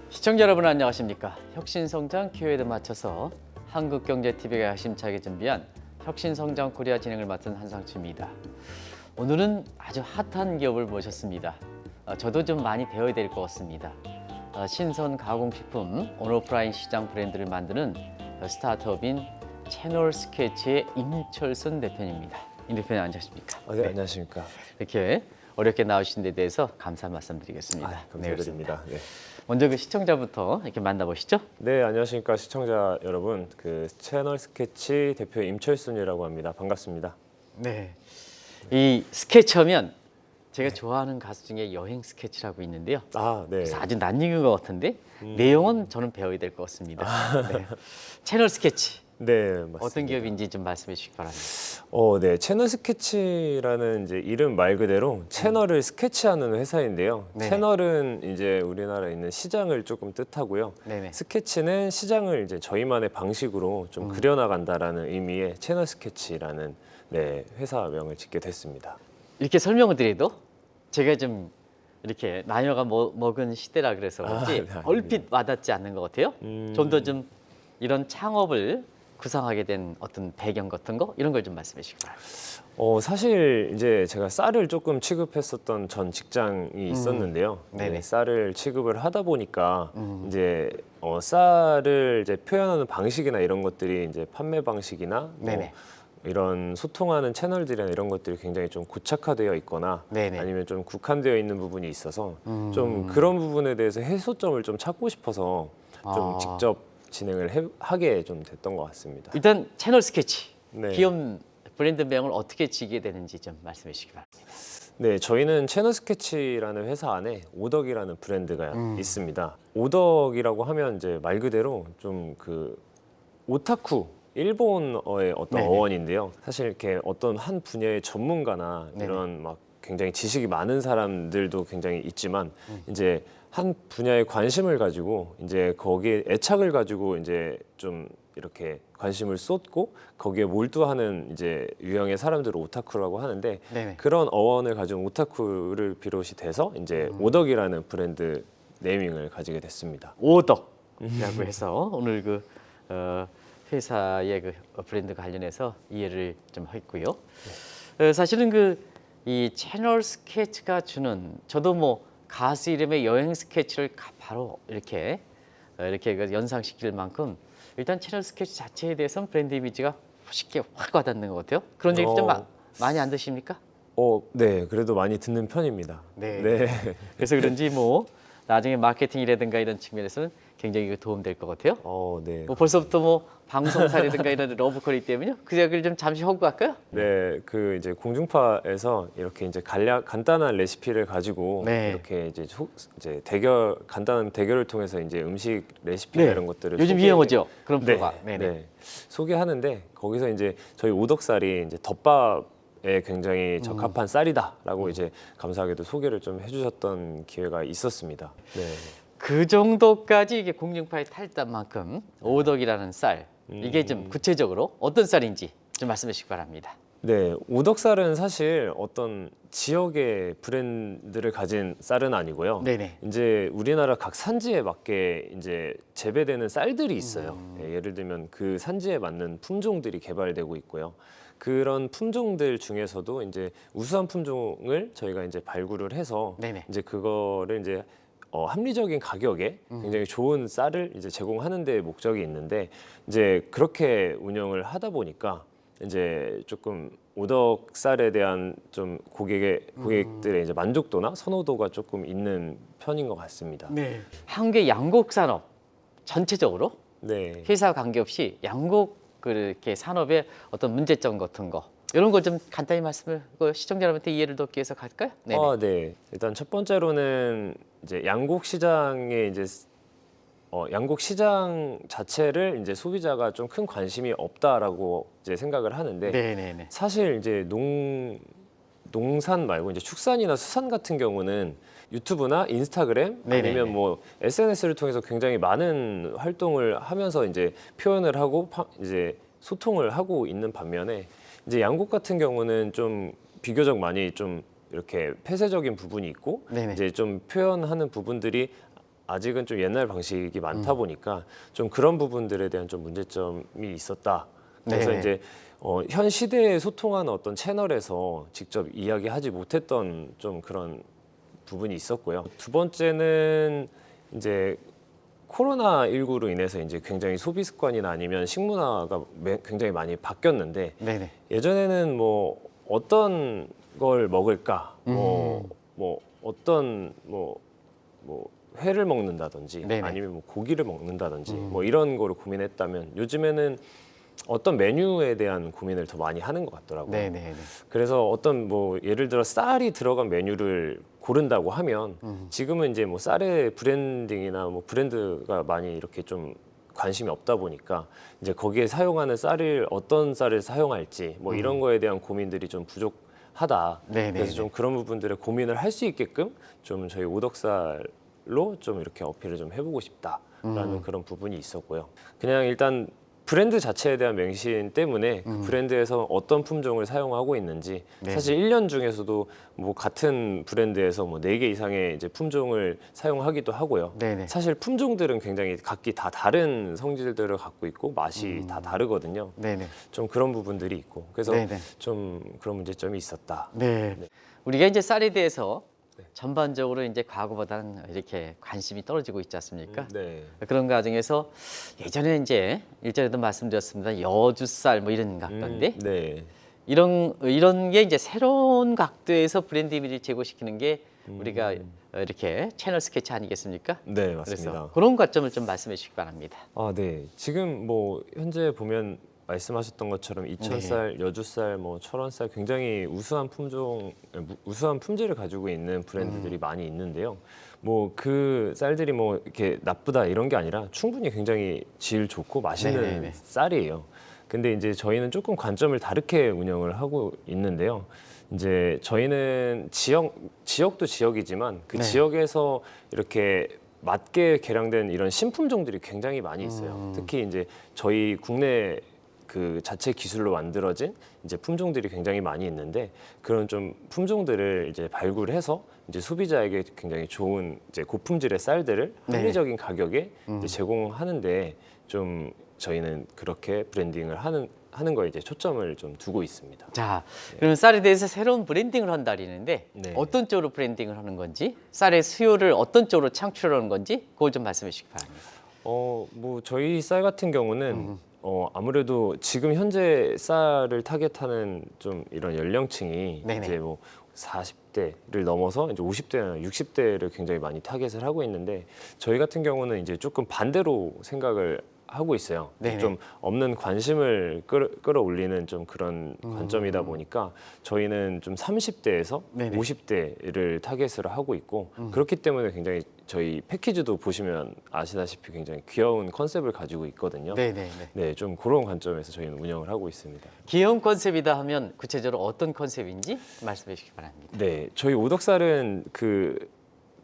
시청자 여러분 안녕하십니까? 혁신성장 키워드 맞춰서 한국경제TV가 야심차게 준비한 혁신성장 코리아 진행을 맡은 한상추입니다. 오늘은 아주 핫한 기업을 모셨습니다. 저도 좀 많이 배워야 될 것 같습니다. 신선 가공식품 온오프라인 시장 브랜드를 만드는 스타트업인 채널스케치의 임철순 대표님입니다. 임 대표님 안녕하십니까? 네, 안녕하십니까? 이렇게 어렵게 나오신 데 대해서 감사 말씀드리겠습니다. 감사드립니다. 네. 먼저 그 시청자부터 이렇게 만나보시죠. 네, 안녕하십니까 시청자 여러분. 그 채널 스케치 대표 임철순이라고 합니다. 반갑습니다. 네. 이 스케치하면 제가 좋아하는 가수 중에 여행 스케치라고 있는데요. 네. 그래서 아주 낯익은 것 같은데 내용은 저는 배워야 될 것 같습니다. 네. 채널 스케치. 네, 맞습니다. 어떤 기업인지 좀 말씀해 주시기 바랍니다. 네, 채널 스케치라는 이제 이름 말 그대로 채널을 스케치하는 회사인데요. 네네. 채널은 이제 우리나라에 있는 시장을 조금 뜻하고요. 네네. 스케치는 시장을 이제 저희만의 방식으로 좀 그려나간다라는 의미의 채널 스케치라는 회사명을 짓게 됐습니다. 이렇게 설명을 드려도 제가 좀 이렇게 나이가 먹은 시대라 그래서 그런지 네, 얼핏 와닿지 않는 것 같아요. 좀 더 좀 이런 창업을 구상하게 된 어떤 배경 같은 거 이런 걸 좀 말씀해 주시기 바랍니다. 사실 이제 제가 쌀을 조금 취급했었던 전 직장이 있었는데요. 네네. 쌀을 취급을 하다 보니까 이제 쌀을 이제 표현하는 방식이나 이런 것들이 이제 판매 방식이나 네네. 이런 소통하는 채널들이나 이런 것들이 굉장히 좀 고착화되어 있거나 네네. 아니면 좀 국한되어 있는 부분이 있어서 좀 그런 부분에 대해서 해소점을 좀 찾고 싶어서 좀 직접 진행을 하게 좀 됐던 것 같습니다. 일단 채널 스케치 네. 기업 브랜드명을 어떻게 지게 되는지 좀 말씀해 주시기 바랍니다. 네, 저희는 채널 스케치라는 회사 안에 오덕이라는 브랜드가 있습니다. 오덕이라고 하면 이제 말 그대로 좀 그 오타쿠 일본어의 어떤 네네. 어원인데요. 사실 이렇게 어떤 한 분야의 전문가나 네네. 이런 막 굉장히 지식이 많은 사람들도 굉장히 있지만 이제 한 분야에 관심을 가지고 이제 거기에 애착을 가지고 이제 좀 이렇게 관심을 쏟고 거기에 몰두하는 이제 유형의 사람들을 오타쿠라고 하는데 네네. 그런 어원을 가진 오타쿠를 비롯이 돼서 이제 오덕이라는 브랜드 네이밍을 가지게 됐습니다. 오덕이라고 해서 오늘 그 회사의 그 브랜드 관련해서 이해를 좀 했고요. 사실은 그 이 채널 스케치가 주는 저도 뭐 가수 이름의 여행 스케치를 바로 이렇게 그 연상시킬 만큼 일단 채널 스케치 자체에 대해서는 브랜드 이미지가 쉽게 확 와닿는 것 같아요. 그런 얘기 좀 많이 안 드십니까? 네, 그래도 많이 듣는 편입니다. 네. 네. 그래서 그런지 뭐 나중에 마케팅이라든가 이런 측면에서는 굉장히 도움될 것 같아요. 네. 뭐 벌써부터 뭐 방송사라든가 이런 러브콜이 때문에요. 그 이야기를 좀 잠시 하고 갈까요? 네, 그 이제 공중파에서 이렇게 이제 간단한 레시피를 가지고 네. 이렇게 이제 간단한 대결을 통해서 이제 음식 레시피나 네. 이런 것들을 요즘 유행어죠. 그런 네, 프로가. 네네. 네. 소개하는데 거기서 이제 저희 오덕쌀이 이제 덮밥에 굉장히 적합한 쌀이다라고 이제 감사하게도 소개를 좀 해주셨던 기회가 있었습니다. 네. 그 정도까지 이게 공중파에 탈단 만큼 오덕이라는 쌀 이게 좀 구체적으로 어떤 쌀인지 좀 말씀해 주시기 바랍니다. 네, 오덕쌀은 사실 어떤 지역의 브랜드를 가진 쌀은 아니고요. 네네. 이제 우리나라 각 산지에 맞게 이제 재배되는 쌀들이 있어요. 예를 들면 그 산지에 맞는 품종들이 개발되고 있고요. 그런 품종들 중에서도 이제 우수한 품종을 저희가 이제 발굴을 해서 네네. 이제 그거를 이제 합리적인 가격에 굉장히 좋은 쌀을 이제 제공하는 데 목적이 있는데 이제 그렇게 운영을 하다 보니까 이제 조금 오덕 쌀에 대한 좀 고객들의 이제 만족도나 선호도가 조금 있는 편인 것 같습니다. 네. 한국의 양곡 산업 전체적으로 네. 회사 관계없이 양곡 그렇게 산업의 어떤 문제점 같은 거 이런 거 좀 간단히 말씀을 시청자 여러분한테 이해를 돕기 위해서 갈까요? 네네. 네. 일단 첫 번째로는 이제 양곡 시장에 이제 양곡 시장 자체를 이제 소비자가 좀 큰 관심이 없다라고 이제 생각을 하는데 네네네. 사실 이제 농산 말고 이제 축산이나 수산 같은 경우는 유튜브나 인스타그램 네네네. 아니면 뭐 SNS를 통해서 굉장히 많은 활동을 하면서 이제 표현을 하고 이제 소통을 하고 있는 반면에 이제 양곡 같은 경우는 좀 비교적 많이 좀 이렇게 폐쇄적인 부분이 있고 네네. 이제 좀 표현하는 부분들이 아직은 좀 옛날 방식이 많다 보니까 좀 그런 부분들에 대한 좀 문제점이 있었다. 그래서 네네. 이제 현 시대에 소통하는 어떤 채널에서 직접 이야기하지 못했던 좀 그런 부분이 있었고요. 두 번째는 이제 코로나19로 인해서 이제 굉장히 소비 습관이나 아니면 식문화가 굉장히 많이 바뀌었는데 네네. 예전에는 뭐 어떤 걸 먹을까, 뭐 어떤 뭐 회를 먹는다든지 네네. 아니면 뭐 고기를 먹는다든지 뭐 이런 거를 고민했다면 요즘에는 어떤 메뉴에 대한 고민을 더 많이 하는 것 같더라고요. 네네네. 그래서 어떤 뭐 예를 들어 쌀이 들어간 메뉴를 고른다고 하면 지금은 이제 뭐 쌀의 브랜딩이나 뭐 브랜드가 많이 이렇게 좀 관심이 없다 보니까 이제 거기에 사용하는 쌀을 어떤 쌀을 사용할지 뭐 이런 거에 대한 고민들이 좀 부족하다. 네네네. 그래서 좀 그런 부분들의 고민을 할 수 있게끔 좀 저희 오덕살로 좀 이렇게 어필을 좀 해보고 싶다라는 그런 부분이 있었고요. 그냥 일단 브랜드 자체에 대한 맹신 때문에 그 브랜드에서 어떤 품종을 사용하고 있는지 네. 사실 1년 중에서도 뭐 같은 브랜드에서 뭐 4개 이상의 이제 품종을 사용하기도 하고요. 네네. 사실 품종들은 굉장히 각기 다 다른 성질들을 갖고 있고 맛이 다 다르거든요. 네네. 좀 그런 부분들이 있고 그래서 네네. 좀 그런 문제점이 있었다. 네. 우리가 이제 쌀에 대해서 전반적으로 이제 과거보다는 이렇게 관심이 떨어지고 있지 않습니까? 네. 그런 과정에서 예전에 이제 일전에도 말씀드렸습니다. 여주쌀 뭐 이런 각도인데 네. 이런 게 이제 새로운 각도에서 브랜드 이미지를 제고시키는 게 우리가 이렇게 채널 스케치 아니겠습니까? 네, 그래서 맞습니다. 그런 관점을 좀 말씀해 주시기 바랍니다. 아, 네. 지금 뭐 현재 보면 말씀하셨던 것처럼 이천쌀, 여주쌀, 뭐 철원쌀 굉장히 우수한 품종, 우수한 품질을 가지고 있는 브랜드들이 많이 있는데요. 뭐 그 쌀들이 뭐 이렇게 나쁘다 이런 게 아니라 충분히 굉장히 질 좋고 맛있는 네네네. 쌀이에요. 근데 이제 저희는 조금 관점을 다르게 운영을 하고 있는데요. 이제 저희는 지역도 지역이지만 그 네. 지역에서 이렇게 맞게 개량된 이런 신품종들이 굉장히 많이 있어요. 특히 이제 저희 국내 그 자체 기술로 만들어진 이제 품종들이 굉장히 많이 있는데 그런 좀 품종들을 이제 발굴해서 이제 소비자에게 굉장히 좋은 이제 고품질의 쌀들을 네. 합리적인 가격에 이제 제공하는데 좀 저희는 그렇게 브랜딩을 하는 거에 이제 초점을 좀 두고 있습니다. 자, 그러면 쌀에 대해서 새로운 브랜딩을 한다리는데 네. 어떤 쪽으로 브랜딩을 하는 건지, 쌀의 수요를 어떤 쪽으로 창출하는 건지 그걸 좀 말씀해 주시기 바랍니다. 뭐 저희 쌀 같은 경우는 아무래도 지금 현재 쌀을 타겟하는 좀 이런 연령층이 네네. 이제 뭐 40대를 넘어서 이제 50대나 60대를 굉장히 많이 타겟을 하고 있는데 저희 같은 경우는 이제 조금 반대로 생각을 하고 있어요. 네네. 좀 없는 관심을 끌어올리는 좀 그런 관점이다 보니까 저희는 좀 30대에서 네네. 50대를 타겟으로 하고 있고 그렇기 때문에 굉장히 저희 패키지도 보시면 아시다시피 굉장히 귀여운 컨셉을 가지고 있거든요. 네네네. 네, 좀 그런 관점에서 저희는 운영을 하고 있습니다. 귀여운 컨셉이다 하면 구체적으로 어떤 컨셉인지 말씀해 주시기 바랍니다. 네, 저희 오덕살은 그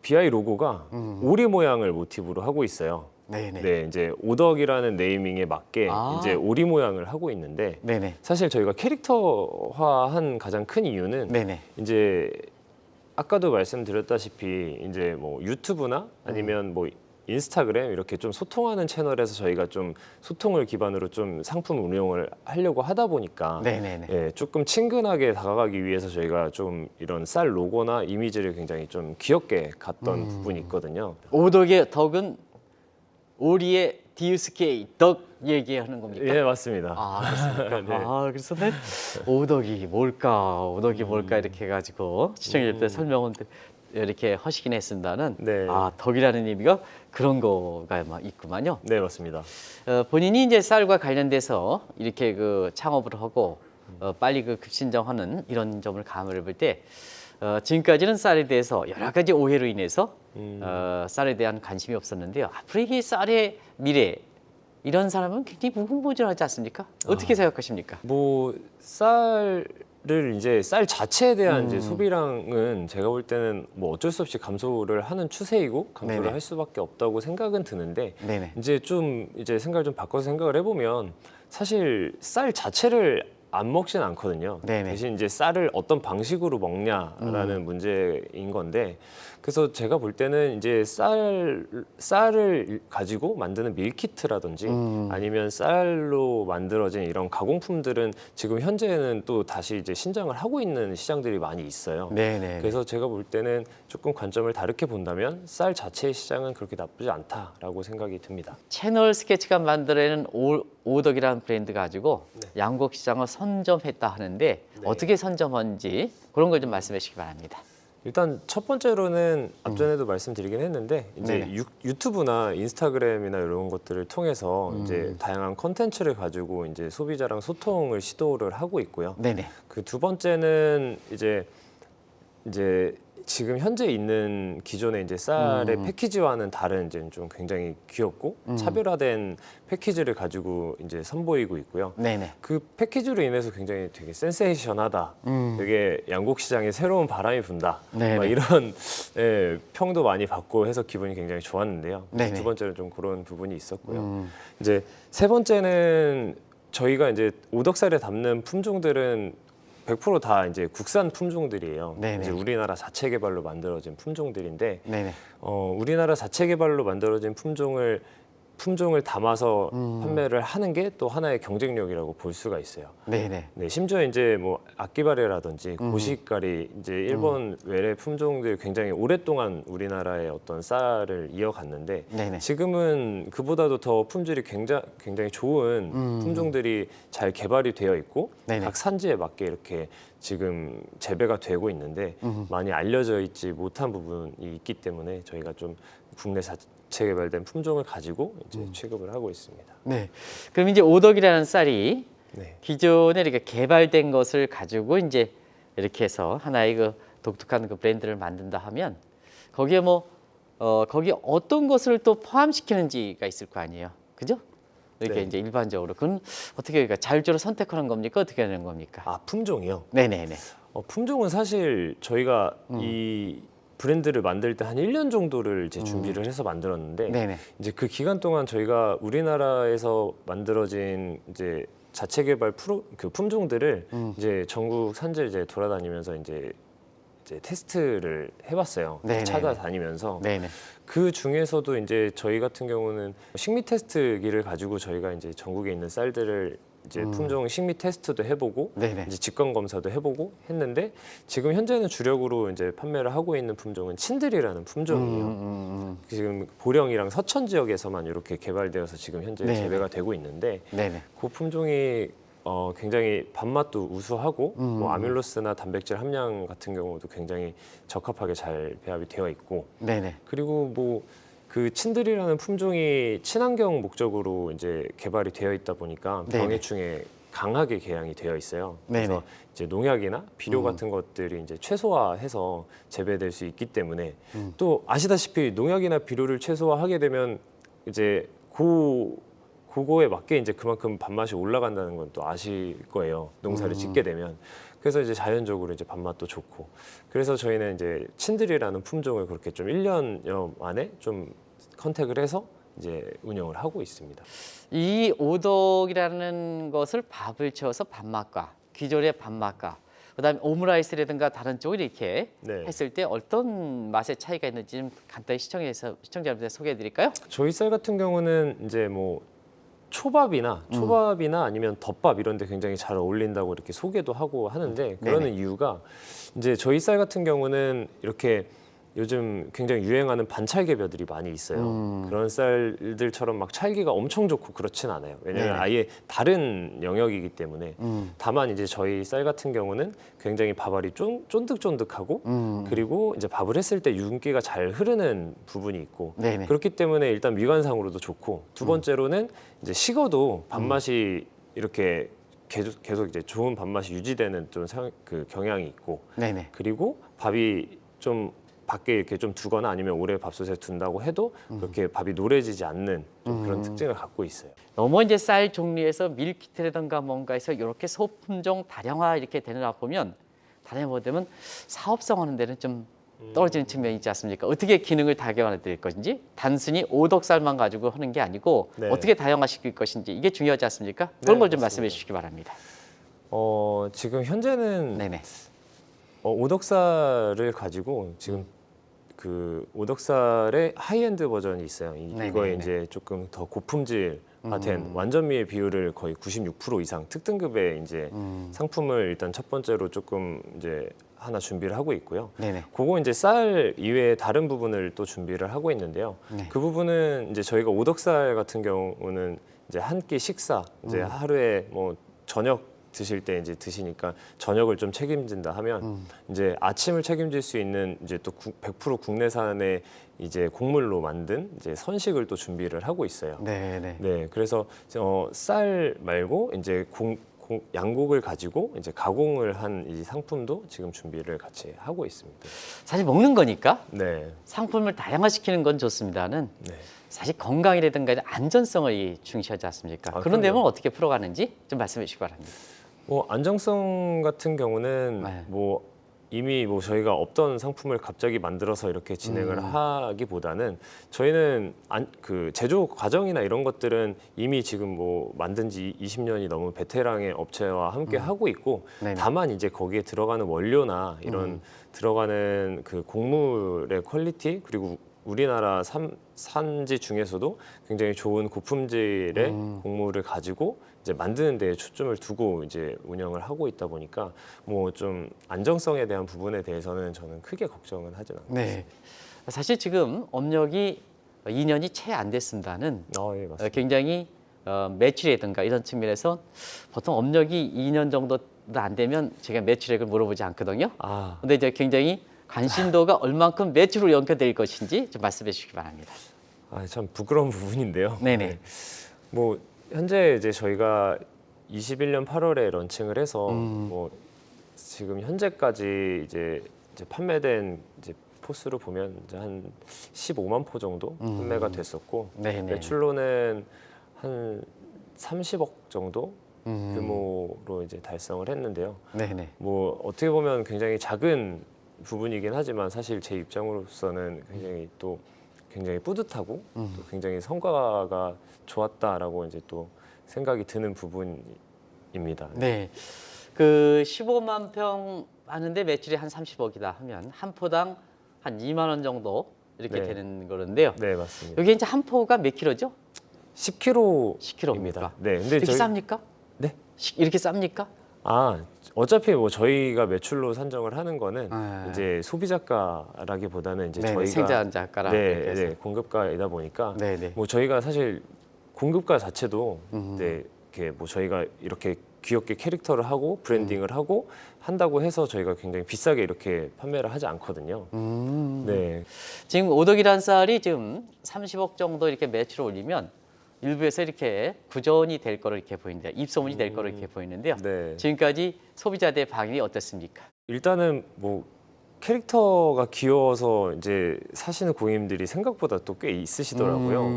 BI 로고가 오리 모양을 모티브로 하고 있어요. 네네. 네, 이제 오덕이라는 네이밍에 맞게 아. 이제 오리 모양을 하고 있는데 네네. 사실 저희가 캐릭터화한 가장 큰 이유는 네네. 이제 아까도 말씀드렸다시피 이제 뭐 유튜브나 아니면 뭐 인스타그램 이렇게 좀 소통하는 채널에서 저희가 좀 소통을 기반으로 좀 상품 운영을 하려고 하다 보니까 네네네. 예, 조금 친근하게 다가가기 위해서 저희가 좀 이런 쌀 로고나 이미지를 굉장히 좀 귀엽게 갔던 부분이 있거든요. 오덕의 덕은 오리의 디우스케이 덕 얘기하는 겁니까? 예, 맞습니다. 아, 그렇습니까? 네. 아, 그래서 네. 오덕이 뭘까 이렇게 해가지고 시청자들 설명은 이렇게 하시긴 했습니다는 네. 아, 덕이라는 의미가 그런 거가 막 있구만요. 네, 맞습니다. 본인이 이제 쌀과 관련돼서 이렇게 그 창업을 하고 빨리 그 급신정하는 이런 점을 감을 볼 때 지금까지는 쌀에 대해서 여러 가지 오해로 인해서 쌀에 대한 관심이 없었는데요. 앞으로 이게 쌀의 미래 이런 사람은 굉장히 무궁무진하지 않습니까? 어떻게 생각하십니까? 뭐 쌀을 이제 쌀 자체에 대한 이제 소비량은 제가 볼 때는 뭐 어쩔 수 없이 감소를 하는 추세이고 감소를 네네. 할 수밖에 없다고 생각은 드는데 네네. 이제 좀 이제 생각을 좀 바꿔서 생각을 해보면 사실 쌀 자체를 안 먹진 않거든요. 네네. 대신 이제 쌀을 어떤 방식으로 먹냐라는 문제인 건데, 그래서 제가 볼 때는 이제 쌀을 가지고 만드는 밀키트라든지 아니면 쌀로 만들어진 이런 가공품들은 지금 현재는 또 다시 이제 신장을 하고 있는 시장들이 많이 있어요. 네네. 그래서 제가 볼 때는 조금 관점을 다르게 본다면 쌀 자체의 시장은 그렇게 나쁘지 않다라고 생각이 듭니다. 채널 스케치가 만들어낸 오덕이라는 브랜드 가지고 네. 양곡 시장을 선점했다 하는데 네. 어떻게 선점한지 그런 걸 좀 말씀해 주시기 바랍니다. 일단 첫 번째로는 앞전에도 말씀드리긴 했는데 이제 네네. 유튜브나 인스타그램이나 이런 것들을 통해서 이제 다양한 컨텐츠를 가지고 이제 소비자랑 소통을 시도를 하고 있고요. 네네. 그 두 번째는 이제 지금 현재 있는 기존의 이제 쌀의 패키지와는 다른 이제 좀 굉장히 귀엽고 차별화된 패키지를 가지고 이제 선보이고 있고요. 네네. 그 패키지로 인해서 굉장히 되게 센세이션하다, 되게 양곡 시장에 새로운 바람이 분다, 네네. 막 이런 예, 평도 많이 받고 해서 기분이 굉장히 좋았는데요. 네네. 두 번째는 좀 그런 부분이 있었고요. 이제 세 번째는 저희가 이제 오덕살에 담는 품종들은 100% 다 이제 국산 품종들이에요. 네네. 이제 우리나라 자체 개발로 만들어진 품종들인데, 네네. 우리나라 자체 개발로 만들어진 품종을 담아서 판매를 하는 게 또 하나의 경쟁력이라고 볼 수가 있어요. 네네. 네, 심지어 이제 뭐 아끼바레라든지 고시가리 이제 일본 외래 품종들 굉장히 오랫동안 우리나라의 어떤 쌀을 이어갔는데 네네. 지금은 그보다도 더 품질이 굉장히 좋은 품종들이 잘 개발이 되어 있고 네네. 각 산지에 맞게 이렇게 지금 재배가 되고 있는데 많이 알려져 있지 못한 부분이 있기 때문에 저희가 좀 국내 자체 개발된 품종을 가지고 이제 취급을 하고 있습니다. 네. 그럼 이제 오덕이라는 쌀이 네. 기존에 이렇게 개발된 것을 가지고 이제 이렇게 해서 하나의 그 독특한 그 브랜드를 만든다 하면 거기에 거기에 어떤 것을 또 포함시키는지가 있을 거 아니에요. 그죠? 이렇게 네. 이제 일반적으로 그건 어떻게 그러니까 자율적으로 선택하는 겁니까? 어떻게 하는 겁니까? 아, 품종이요? 네네네. 품종은 사실 저희가 이 브랜드를 만들 때 한 1년 정도를 이제 준비를 해서 만들었는데 네네. 이제 그 기간 동안 저희가 우리나라에서 만들어진 이제 자체 개발 그 품종들을 이제 전국 산지를 이제 돌아다니면서 이제 테스트를 해봤어요. 네네네. 찾아다니면서 네네. 그 중에서도 이제 저희 같은 경우는 식미 테스트기를 가지고 저희가 이제 전국에 있는 쌀들을 이제 품종 식미 테스트도 해보고 네네. 이제 직관 검사도 해보고 했는데 지금 현재는 주력으로 이제 판매를 하고 있는 품종은 친들이라는 품종이에요. 지금 보령이랑 서천 지역에서만 이렇게 개발되어서 지금 현재 네네. 재배가 되고 있는데 네네. 그 품종이 굉장히 밥맛도 우수하고 뭐 아밀로스나 단백질 함량 같은 경우도 굉장히 적합하게 잘 배합이 되어 있고 네네. 그리고 뭐 그 친들이라는 품종이 친환경 목적으로 이제 개발이 되어 있다 보니까 네네. 병해충에 강하게 개양이 되어 있어요. 네네. 그래서 이제 농약이나 비료 같은 것들이 이제 최소화해서 재배될 수 있기 때문에 또 아시다시피 농약이나 비료를 최소화하게 되면 이제 그거에 맞게 이제 그만큼 밥맛이 올라간다는 건 또 아실 거예요. 농사를 짓게 되면. 그래서 이제 자연적으로 이제 밥맛도 좋고. 그래서 저희는 이제 친들이라는 품종을 그렇게 좀 1년여 만에 좀 컨택을 해서 이제 운영을 하고 있습니다. 이 오덕이라는 것을 밥을 채워서 밥맛과 기존의 밥맛과 그다음에 오므라이스라든가 다른 쪽을 이렇게 네. 했을 때 어떤 맛의 차이가 있는지 좀 간단히 시청자분들 소개해 드릴까요? 저희 쌀 같은 경우는 이제 뭐 초밥이나 아니면 덮밥 이런 데 굉장히 잘 어울린다고 이렇게 소개도 하고 하는데 그러는 네네. 이유가 이제 저희 쌀 같은 경우는 이렇게 요즘 굉장히 유행하는 반찰개별들이 많이 있어요. 그런 쌀들처럼 막 찰기가 엄청 좋고 그렇진 않아요. 왜냐하면 네네. 아예 다른 영역이기 때문에. 다만 이제 저희 쌀 같은 경우는 굉장히 밥알이 쫀득쫀득하고 그리고 이제 밥을 했을 때 유분기가 잘 흐르는 부분이 있고 네네. 그렇기 때문에 일단 미관상으로도 좋고 두 번째로는 이제 식어도 밥맛이 이렇게 계속 이제 좋은 밥맛이 유지되는 좀 그 경향이 있고 네네. 그리고 밥이 좀 밖에 이렇게 좀 두거나 아니면 오래 밥솥에 둔다고 해도 그렇게 밥이 노래지지 않는 좀 그런 특징을 갖고 있어요. 너무 이제 쌀 종류에서 밀키트라든가 뭔가에서 이렇게 소품종 다량화 이렇게 되느라 보면 다량화되면 사업성하는 데는 좀 떨어지는 측면이 있지 않습니까? 어떻게 기능을 다양화해 드릴 것인지 단순히 오덕쌀만 가지고 하는 게 아니고 네. 어떻게 다양화시킬 것인지 이게 중요하지 않습니까? 그런 네, 걸 좀 맞습니다. 말씀해 주시기 바랍니다. 지금 현재는 네네. 오덕살을 가지고 지금 그 오덕살의 하이엔드 버전이 있어요. 네네네. 이거에 이제 조금 더 고품질화된 완전미의 비율을 거의 96% 이상 특등급의 이제 상품을 일단 첫 번째로 조금 이제 하나 준비를 하고 있고요. 네네. 그거 이제 쌀 이외에 다른 부분을 또 준비를 하고 있는데요. 네. 그 부분은 이제 저희가 오덕살 같은 경우는 이제 한 끼 식사 이제 하루에 뭐 저녁 드실 때 이제 드시니까 저녁을 좀 책임진다 하면 이제 아침을 책임질 수 있는 이제 또 100% 국내산의 이제 곡물로 만든 이제 선식을 또 준비를 하고 있어요. 네네. 네, 그래서 쌀 말고 이제 양곡을 가지고 이제 가공을 한 이 상품도 지금 준비를 같이 하고 있습니다. 사실 먹는 거니까 네, 상품을 다양화시키는 건 좋습니다는 네. 사실 건강이라든가 중시하지 않습니까? 아, 그런 그럼요. 점을 어떻게 풀어가는지 좀 말씀해 주시기 바랍니다. 뭐 안정성 같은 경우는 네. 뭐 이미 뭐 저희가 없던 상품을 갑자기 만들어서 이렇게 진행을 하기보다는 저희는 그 제조 과정이나 이런 것들은 이미 지금 뭐 만든 지 20년이 넘은 베테랑의 업체와 함께 하고 있고 네네. 다만 이제 거기에 들어가는 원료나 이런 들어가는 그 곡물의 퀄리티 그리고 우리나라 산지 중에서도 굉장히 좋은 고품질의 곡물을 가지고 이제 만드는 데 초점을 두고 이제 운영을 하고 있다 보니까 뭐 좀 안정성에 대한 부분에 대해서는 저는 크게 걱정은 하진 않고 있습니다. 네. 사실 지금 업력이 2년이 채 안 됐습니다는 예, 맞습니다. 굉장히 매출이라든가 이런 측면에서 보통 업력이 2년 정도 안 되면 제가 매출액을 물어보지 않거든요. 아, 근데 이제 굉장히 관심도가 얼만큼 매출로 연결될 것인지 좀 말씀해 주시기 바랍니다. 참 부끄러운 부분인데요. 네네. 네. 뭐 현재 이제 저희가 21년 8월에 런칭을 해서 뭐 지금 현재까지 이제 판매된 이제 포수로 보면 이제 한 15만 포 정도 판매가 됐었고 네네. 매출로는 한 30억 정도 규모로 이제 달성을 했는데요. 네네. 뭐 어떻게 보면 굉장히 작은 부분이긴 하지만 사실 제 입장으로서는 굉장히 뿌듯하고 또 굉장히 성과가 좋았다라고 이제 또 생각이 드는 부분입니다. 네. 그 15만 평 하는데 매출이 한 30억이다 하면 한 포당 한 2만 원 정도 이렇게 네. 되는 거는데요. 네, 맞습니다. 여기 이제 한 포가 몇 킬로죠? 10kg입니다. 10kg입니까? 네, 근데 이렇게 쌉니까? 네. 이렇게 쌉니까? 어차피 뭐 저희가 매출로 산정을 하는 거는 네. 이제 소비자가라기보다는 이제 네네, 저희가 생산자가라. 네, 공급가이다 보니까 네네. 뭐 저희가 사실 공급가 자체도 네, 이렇게 뭐 저희가 이렇게 귀엽게 캐릭터를 하고 브랜딩을 하고 한다고 해서 저희가 굉장히 비싸게 이렇게 판매를 하지 않거든요. 네, 지금 오덕이란 쌀이 지금 30억 정도 이렇게 매출을 올리면 일부에서 이렇게 구전이 될 거로 이렇게 보이는데 입소문이 될 거로 이렇게 보이는데요. 네. 지금까지 소비자들의 반응이 어떻습니까? 일단은 뭐 캐릭터가 귀여워서 이제 사시는 고객님들이 생각보다 또 꽤 있으시더라고요.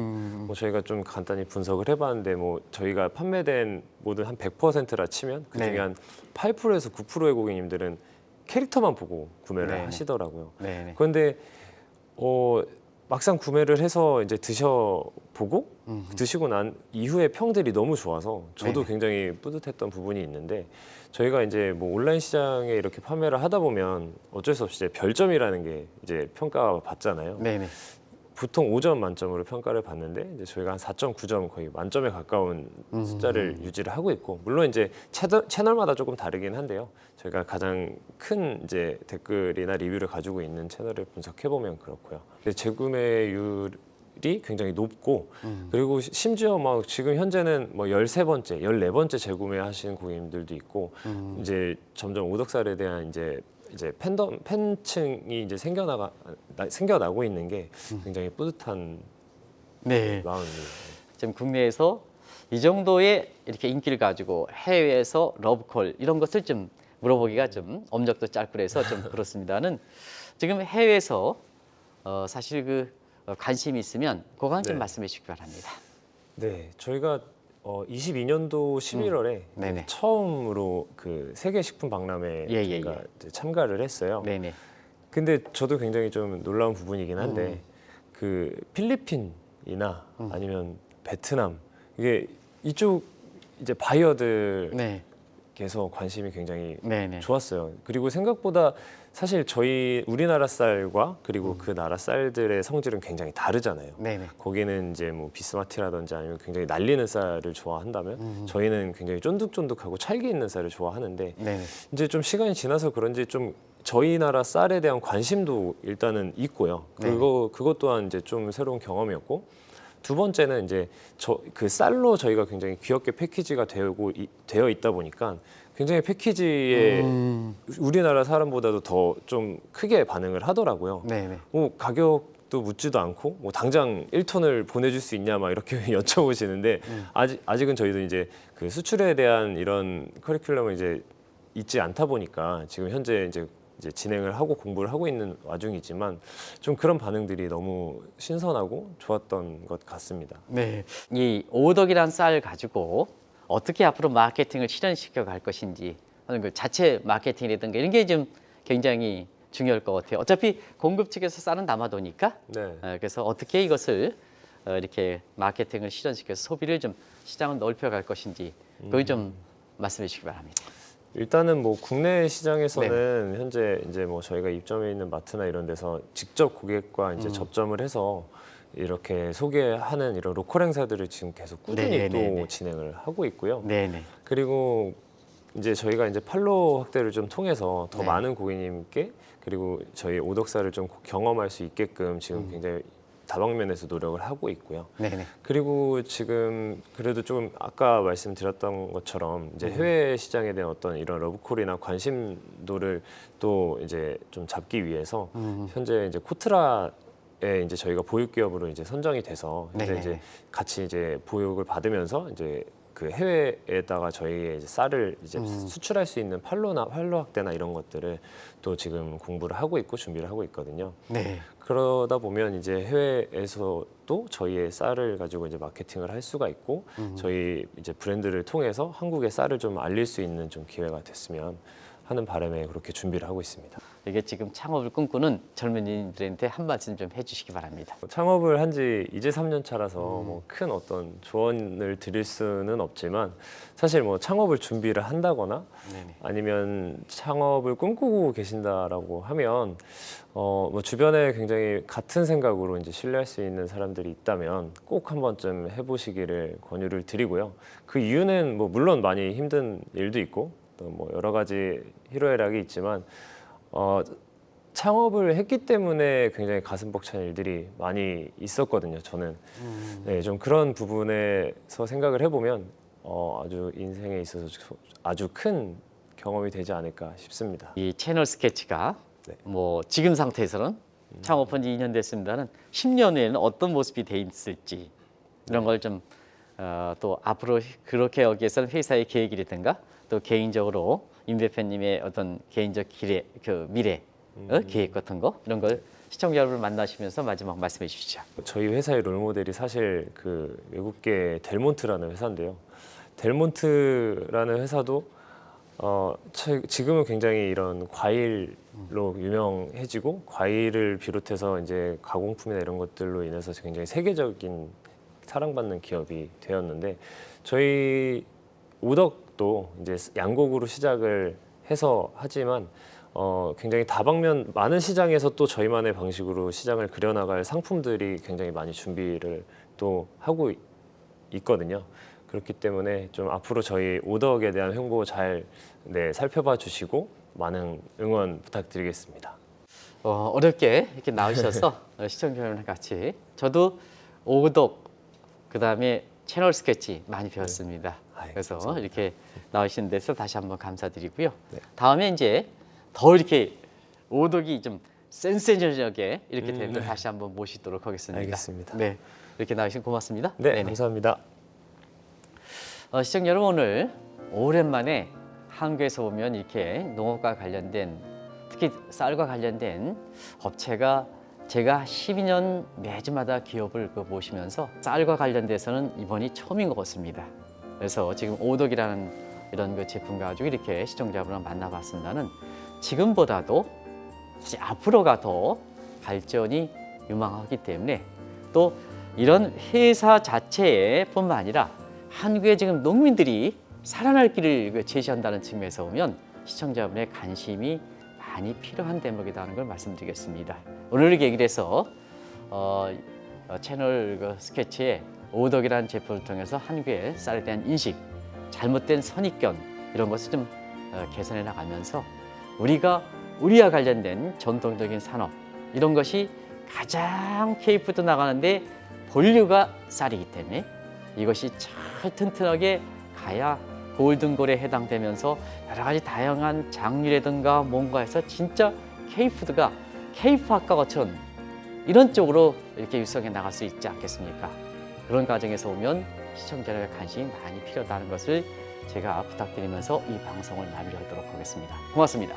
뭐 저희가 좀 간단히 분석을 해봤는데 뭐 저희가 판매된 모든 한 100%라 치면 그중에 네. 한 8%에서 9%의 고객님들은 캐릭터만 보고 구매를 네. 하시더라고요. 네네. 그런데 막상 구매를 해서 이제 드셔보고 드시고 난 이후에 평들이 너무 좋아서 저도 네네. 굉장히 뿌듯했던 부분이 있는데 저희가 이제 뭐 온라인 시장에 이렇게 판매를 하다 보면 어쩔 수 없이 이제 별점이라는 게 이제 평가 받잖아요. 네네. 보통 5점 만점으로 평가를 받는데 이제 저희가 한 4.9점 거의 만점에 가까운 숫자를 유지를 하고 있고 물론 이제 채널마다 조금 다르긴 한데요. 저희가 가장 큰 이제 댓글이나 리뷰를 가지고 있는 채널을 분석해 보면 그렇고요. 재구매율이 굉장히 높고 그리고 심지어 막 지금 현재는 뭐 13번째, 14번째 재구매하시는 고객님들도 있고 이제 점점 오덕살에 대한 이제 팬층이 이제 생겨나고 있는 게 굉장히 뿌듯한 네. 마음입니다. 지금 국내에서 이 정도의 이렇게 인기를 가지고 해외에서 러브콜 이런 것을 좀 물어보기가 좀 엄적도 짧고 그래서 좀 그렇습니다는 지금 해외에서 사실 그 관심이 있으면 그거 좀 네. 말씀해 주시기 바랍니다. 네, 저희가 22년도 11월에 네네. 처음으로 그 세계 식품 박람회에 예, 제가 예. 이제 참가를 했어요. 네네. 근데 저도 굉장히 좀 놀라운 부분이긴 한데 그 필리핀이나 아니면 베트남 이게 이쪽 이제 바이어들 네. 쌀에서 관심이 굉장히 네네. 좋았어요. 그리고 생각보다 사실 저희 우리나라 쌀과 그리고 그 나라 쌀들의 성질은 굉장히 다르잖아요. 네네. 거기는 이제 뭐 비스마티라든지 아니면 굉장히 날리는 쌀을 좋아한다면 저희는 굉장히 쫀득쫀득하고 찰기 있는 쌀을 좋아하는데 네네. 이제 이제 좀 시간이 지나서 그런지 좀 저희 나라 쌀에 대한 관심도 일단은 있고요. 그것 또한 이제 좀 새로운 경험이었고 두 번째는 이제 그 쌀로 저희가 굉장히 귀엽게 패키지가 되어 있다 보니까 굉장히 패키지에 우리나라 사람보다도 더 좀 크게 반응을 하더라고요. 네네. 뭐 가격도 묻지도 않고 뭐 당장 1톤을 보내줄 수 있냐 막 이렇게 여쭤보시는데 아직은 저희도 이제 그 수출에 대한 이런 커리큘럼을 이제 있지 않다 보니까 지금 현재 이제 진행을 하고 공부를 하고 있는 와중이지만 좀 그런 반응들이 너무 신선하고 좋았던 것 같습니다. 네. 이 오덕이란 쌀 가지고 어떻게 앞으로 마케팅을 실현시켜 갈 것인지 하는 그 자체 마케팅이라든가 이런 게 좀 굉장히 중요할 것 같아요. 어차피 공급 측에서 쌀은 담아두니까 네. 그래서 어떻게 이것을 이렇게 마케팅을 실현시켜서 소비를 좀 시장을 넓혀갈 것인지 그걸 좀 말씀해 주시기 바랍니다. 일단은 뭐 국내 시장에서는 현재 이제 뭐 저희가 입점해 있는 마트나 이런 데서 직접 고객과 이제 접점을 해서 이렇게 소개하는 이런 로컬 행사들을 지금 계속 꾸준히 또 진행을 하고 있고요. 네네. 그리고 이제 저희가 이제 판로 확대를 좀 통해서 더 네. 많은 고객님께 그리고 저희 오덕쌀을 좀 경험할 수 있게끔 지금 굉장히 다방면에서 노력을 하고 있고요. 네네. 그리고 지금 그래도 좀 아까 말씀드렸던 것처럼 이제 해외 시장에 대한 어떤 이런 러브콜이나 관심도를 또 이제 좀 잡기 위해서 현재 이제 코트라에 이제 저희가 보육 기업으로 이제 선정이 돼서 현재 네네. 이제 같이 이제 보육을 받으면서 이제 그 해외에다가 저희의 이제 쌀을 이제 수출할 수 있는 판로 확대나 이런 것들을 또 지금 공부를 하고 있고 준비를 하고 있거든요. 네. 그러다 보면 이제 해외에서도 저희의 쌀을 가지고 이제 마케팅을 할 수가 있고 저희 이제 브랜드를 통해서 한국의 쌀을 좀 알릴 수 있는 좀 기회가 됐으면 하는 바람에 그렇게 준비를 하고 있습니다. 이게 지금 창업을 꿈꾸는 젊은이들한테 한 말씀 좀 해주시기 바랍니다. 창업을 한 지 이제 3년 차라서 뭐 큰 어떤 조언을 드릴 수는 없지만 사실 뭐 창업을 준비를 한다거나 네네. 아니면 창업을 꿈꾸고 계신다라고 하면 뭐 주변에 굉장히 같은 생각으로 이제 신뢰할 수 있는 사람들이 있다면 꼭 한 번쯤 해보시기를 권유를 드리고요. 그 이유는 뭐 물론 많이 힘든 일도 있고 또 뭐 여러 가지 희로애락이 있지만 창업을 했기 때문에 굉장히 가슴 벅찬 일들이 많이 있었거든요. 저는 네, 좀 그런 부분에서 생각을 해보면 아주 인생에 있어서 아주 큰 경험이 되지 않을까 싶습니다. 이 채널 스케치가 네. 뭐 지금 상태에서는 창업한 지 2년 됐습니다는 10년 후에는 어떤 모습이 돼 있을지 이런 걸 좀 또 앞으로 그렇게 여기에서는 회사의 계획이라든가 또 개인적으로 임 대표님의 어떤 개인적 미래 계획 같은 거 이런 걸 시청자 여러분을 만나시면서 마지막 말씀해 주시죠. 저희 회사의 롤모델이 사실 그 외국계 델몬트라는 회사인데요. 델몬트라는 회사도 지금은 굉장히 이런 과일로 유명해지고 과일을 비롯해서 이제 가공품이나 이런 것들로 인해서 굉장히 세계적인 사랑받는 기업이 되었는데 저희 오덕도 이제 양곡으로 시작을 해서 하지만 굉장히 다방면 많은 시장에서 또 저희만의 방식으로 시장을 그려나갈 상품들이 굉장히 많이 준비를 또 하고 있거든요. 그렇기 때문에 좀 앞으로 저희 오덕에 대한 홍보 잘 살펴봐 주시고 많은 응원 부탁드리겠습니다. 어렵게 이렇게 나오셔서 시청자 여러분과 같이 저도 오덕 그다음에 채널 스케치 많이 배웠습니다. 그래서 감사합니다. 이렇게 나오신 데서 다시 한번 감사드리고요. 네. 다음에 이제 더 이렇게 오덕이 좀 센세이션하게 이렇게 되면 다시 한번 모시도록 하겠습니다. 알겠습니다. 네, 이렇게 나오신 고맙습니다. 네, 네네. 감사합니다. 시청자 여러분 오늘 오랜만에 한국에서 보면 이렇게 농업과 관련된 특히 쌀과 관련된 업체가 제가 12년 매주마다 기업을 모시면서 쌀과 관련돼서는 이번이 처음인 것 같습니다. 그래서 지금 오덕이라는 이런 그 제품 가지고 이렇게 시청자분을 만나봤습니다는 지금보다도 사실 앞으로가 더 발전이 유망하기 때문에 또 이런 회사 자체에 뿐만 아니라 한국의 지금 농민들이 살아날 길을 제시한다는 측면에서 보면 시청자분의 관심이 많이 필요한 대목이라는 걸 말씀드리겠습니다. 오늘을 계기로 해서 채널 스케치에 오덕이라는 제품을 통해서 한국의 쌀에 대한 인식, 잘못된 선입견 이런 것을 좀 개선해 나가면서 우리와 관련된 전통적인 산업 이런 것이 가장 K푸드 나가는데 본류가 쌀이기 때문에 이것이 잘 튼튼하게 가야 골든골에 해당되면서 여러 가지 다양한 장류라든가 뭔가 해서 진짜 K푸드가 K파과처럼 이런 쪽으로 이렇게 육성해 나갈 수 있지 않겠습니까? 그런 과정에서 보면 시청자들의 관심이 많이 필요하다는 것을 제가 부탁드리면서 이 방송을 마무리하도록 하겠습니다. 고맙습니다.